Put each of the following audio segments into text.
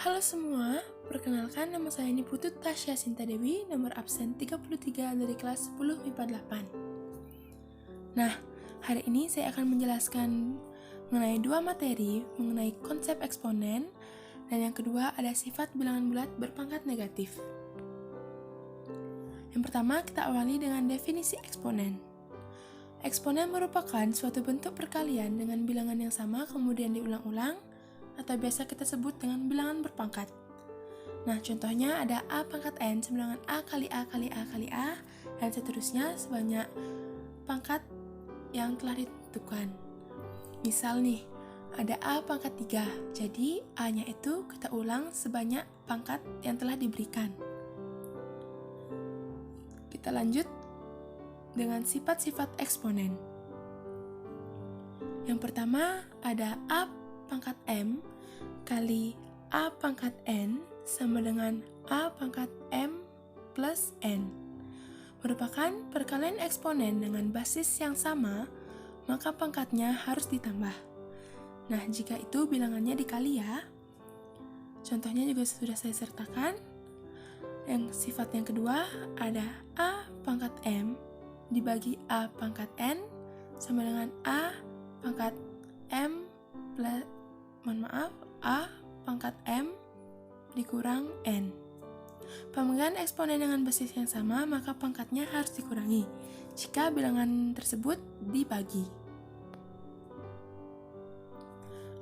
Halo semua, perkenalkan nama saya Niputu Tasya Sinta Dewi, nomor absen 33 dari kelas 10 MIPA 8. Nah, hari ini saya akan menjelaskan mengenai dua materi, mengenai konsep eksponen, dan yang kedua ada sifat bilangan bulat berpangkat negatif. Yang pertama, kita awali dengan definisi eksponen. Eksponen merupakan suatu bentuk perkalian dengan bilangan yang sama kemudian diulang-ulang, atau biasa kita sebut dengan bilangan berpangkat. Nah, contohnya ada A pangkat N sama dengan A kali A kali A kali A, dan seterusnya sebanyak pangkat yang telah ditentukan. Misal nih, ada A pangkat 3, jadi A-nya itu kita ulang sebanyak pangkat yang telah diberikan. Kita lanjut dengan sifat-sifat eksponen. Yang pertama ada A pangkat M kali A pangkat N sama dengan A pangkat M plus N. Merupakan perkalian eksponen dengan basis yang sama, maka pangkatnya harus ditambah. Nah, jika itu bilangannya dikali ya. Contohnya juga sudah saya sertakan. Yang sifat yang kedua ada A pangkat M dibagi A pangkat N sama dengan A pangkat M plus A pangkat M dikurang N. Pemegang eksponen dengan basis yang sama, maka pangkatnya harus dikurangi jika bilangan tersebut dibagi.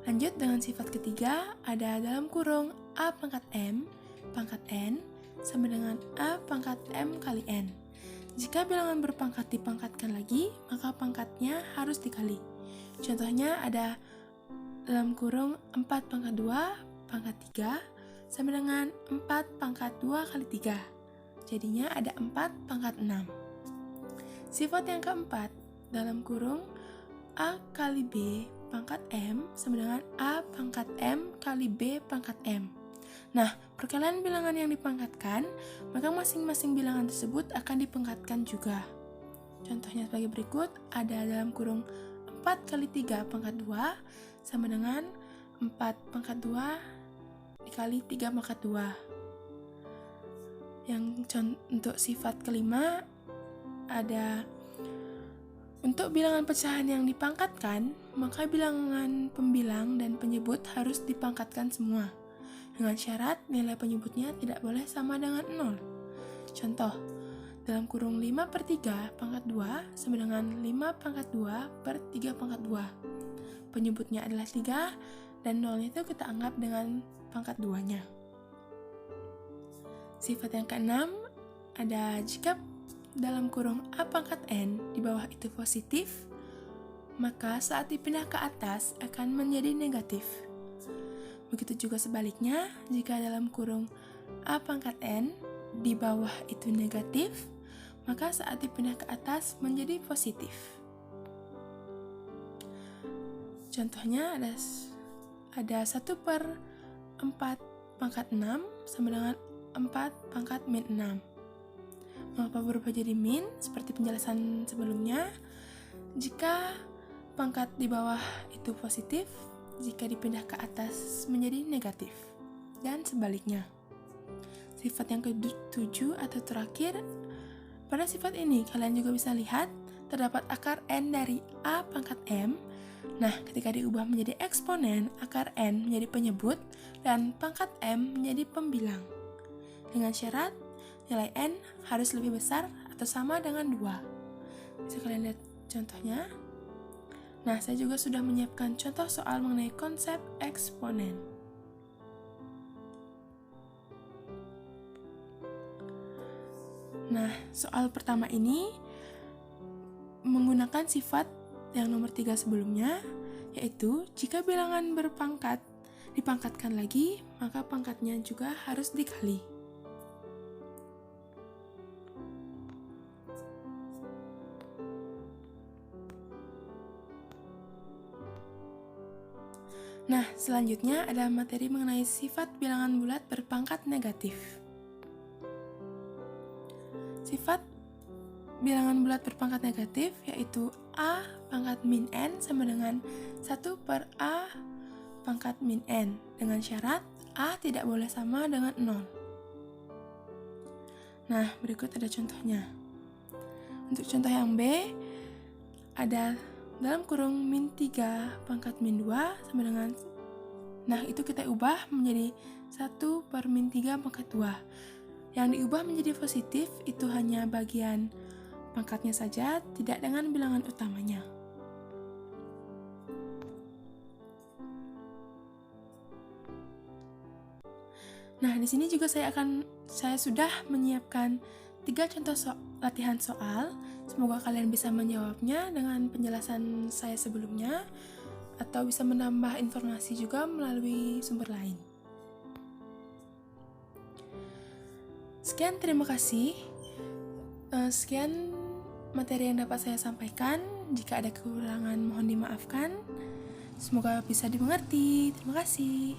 Lanjut dengan sifat ketiga, ada dalam kurung A pangkat M pangkat N sama dengan A pangkat M kali N. Jika bilangan berpangkat dipangkatkan lagi, maka pangkatnya harus dikali. Contohnya ada dalam kurung 4 pangkat 2 pangkat 3 sama dengan 4 pangkat 2 kali 3. Jadinya ada 4 pangkat 6. Sifat yang keempat, dalam kurung A kali B pangkat M sama dengan A pangkat M kali B pangkat M. Nah, perkalian bilangan yang dipangkatkan, maka masing-masing bilangan tersebut akan dipangkatkan juga. Contohnya sebagai berikut, ada dalam kurung 4 kali 3 pangkat 2 sama dengan 4 pangkat 2 dikali 3 pangkat 2. Yang untuk sifat kelima ada untuk bilangan pecahan yang dipangkatkan, maka bilangan pembilang dan penyebut harus dipangkatkan semua. Dengan syarat nilai penyebutnya tidak boleh sama dengan 0. Contoh, dalam kurung 5 per 3 pangkat 2 sama dengan 5 pangkat 2 per 3 pangkat 2. Penyebutnya adalah 3, dan 0 itu kita anggap dengan pangkat 2-nya. Sifat yang keenam, ada jika dalam kurung A pangkat N di bawah itu positif, maka saat dipindah ke atas akan menjadi negatif. Begitu juga sebaliknya, jika dalam kurung A pangkat N di bawah itu negatif, maka saat dipindah ke atas menjadi positif. Contohnya ada 1 per 4 pangkat 6 sama dengan 4 pangkat min 6. Mengapa berubah jadi min? Seperti penjelasan sebelumnya, jika pangkat di bawah itu positif, jika dipindah ke atas menjadi negatif, dan sebaliknya. Sifat yang ke-7 atau terakhir, pada sifat ini kalian juga bisa lihat terdapat akar N dari A pangkat M. Nah, ketika diubah menjadi eksponen, akar N menjadi penyebut dan pangkat M menjadi pembilang. Dengan syarat nilai N harus lebih besar atau sama dengan 2. Bisa kalian lihat contohnya. Nah, saya juga sudah menyiapkan contoh soal mengenai konsep eksponen. Nah, soal pertama ini menggunakan sifat yang nomor 3 sebelumnya, yaitu jika bilangan berpangkat dipangkatkan lagi, maka pangkatnya juga harus dikali. Nah, selanjutnya ada materi mengenai sifat bilangan bulat berpangkat negatif. Sifat bilangan bulat berpangkat negatif yaitu A pangkat min N sama dengan 1 per A pangkat min N, dengan syarat A tidak boleh sama dengan 0. Nah, berikut ada contohnya. Untuk contoh yang B, ada dalam kurung min 3 pangkat min 2 sama dengan, nah itu kita ubah menjadi 1 per min 3 pangkat 2. Yang diubah menjadi positif itu hanya bagian pangkatnya saja, tidak dengan bilangan utamanya. Nah, di sini juga saya sudah menyiapkan 3 contoh latihan soal. Semoga kalian bisa menjawabnya dengan penjelasan saya sebelumnya, atau bisa menambah informasi juga melalui sumber lain. Sekian, terima kasih. Sekian materi yang dapat saya sampaikan. Jika ada kekurangan mohon dimaafkan. Semoga bisa dimengerti. Terima kasih.